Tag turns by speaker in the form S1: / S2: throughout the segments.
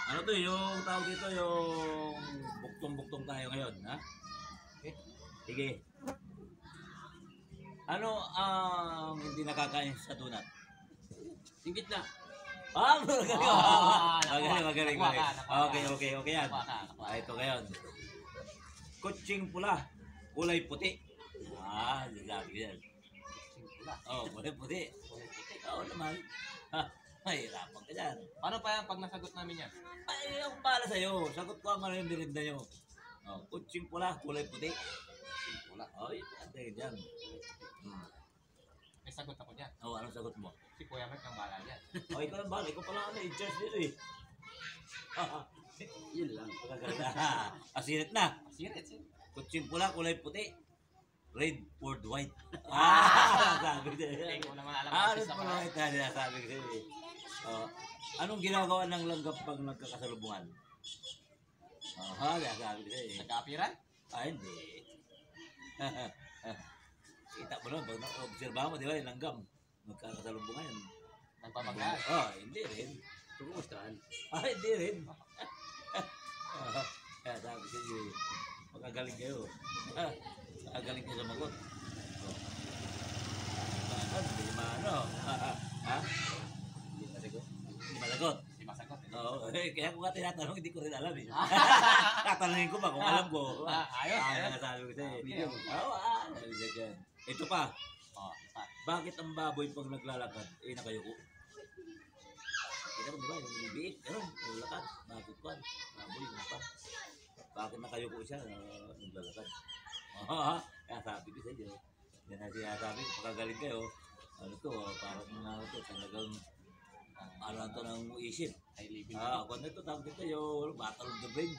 S1: Ano to yung tawag dito yung buktong-buktong tayo ngayon, ha? Sige. Ano ang hindi nakakain sa donut?
S2: Yung gitna.
S1: Magaling, magaling, magaling. Okay yan. Ito ngayon. Kutsing pula, kulay puti. Sabi ko yan. Kulay puti. Oo naman. Mahirapan ka dyan.
S2: Paano pa yan pag nasagot namin yan?
S1: Ay, ang pala sa'yo. Sagot ko ang ano yung birinda nyo. Kutsing pula, kulay puti.
S2: Wala.
S1: Ay, ate dyan.
S2: May sagot ako dyan.
S1: Anong sagot mo?
S2: Si Kuya Mike ang bala dyan.
S1: Ikaw lang bala. Ikaw pala ano, in-charge dito eh.
S2: Yun lang.
S1: Pagkaganda. Asirit na.
S2: Sirit.
S1: Kutsing pula, kulay puti. Red, poured white. Sabi ko
S2: Hindi ko naman alam.
S1: red, poured white na sabi ko sa'yo eh. Anong ginagawa ng langgam pag nagkakasalubungan? Sabi ko sa'yo eh.
S2: Nagka-apiran?
S1: Hindi. Kita mo naman, pag na-obserbahan mo, di ba, yung langgam, magkakasalubungan yan.
S2: Nagpapagkaan?
S1: Hindi rin.
S2: Tumustahan?
S1: Hindi rin. Kaya sabi ko sa'yo, magkagaling kayo. Magkagaling kayo sa magot. Hindi maano. Hindi masagot. Hindi masagot.
S2: Hindi masagot.
S1: Kaya kung nga tinatanong, hindi ko rin alam eh. Tatanungin ko ba kung alam ko?
S2: Ayos.
S1: Sabi ko sa'yo. Ito pa. Bakit ang baboy pag naglalakad, nakayuko? Kita mo diba, yung biik, naglalakad. Bakit ko? Baboy, pa. Bakit nakayuko siya, naglalakad? Kaya sabi ko sa'yo. Yan na sinasabi, pagkagaling kayo. Ano to, parang talagang ano to ng isip. Ako na ito, tawag dito yung battle of the brain.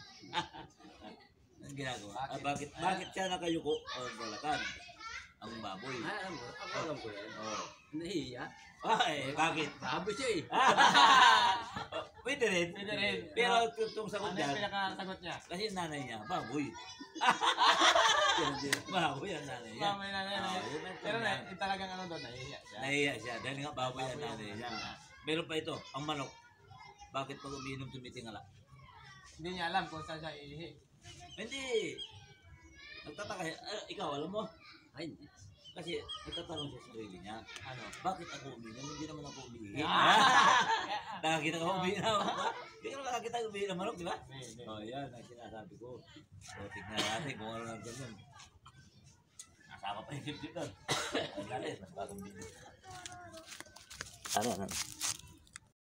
S1: Ang ginagawa. Bakit siya nakayuko o naglalakad? Ang baboy.
S2: Alam ko yan. Nahiya.
S1: Bakit?
S2: Baboy siya eh.
S1: Pwede rin. Pero itong sagot
S2: Ano
S1: niya.
S2: yung pinakasagot niya?
S1: Kasi nanay niya, baboy. Baboy ang nanay niya.
S2: Baboy na Pero talagang ano doon, nahiya siya.
S1: Nahiya siya. Dahil nga baboy ang nanay niya. Meron pa ito, ang manok. Bakit pag umiinom tumitingala?
S2: Hindi niya alam kung saan siya iihi.
S1: Hindi. Nagtataka, ikaw alam mo?
S2: Ay, hindi.
S1: Kasi nagtatanong siya sa sarili niya.
S2: Ano?
S1: Bakit ako umiinom? Hindi naman ako umiihi. Nakakita ka umiinom. Hindi ka nakakita umiinom ng manok, di ba? Yan ang sinasabi ko. Tignan natin kung ano lang ganyan. Nasama pa yung sip-sip doon. Ang galit, mas bagong video. Ano?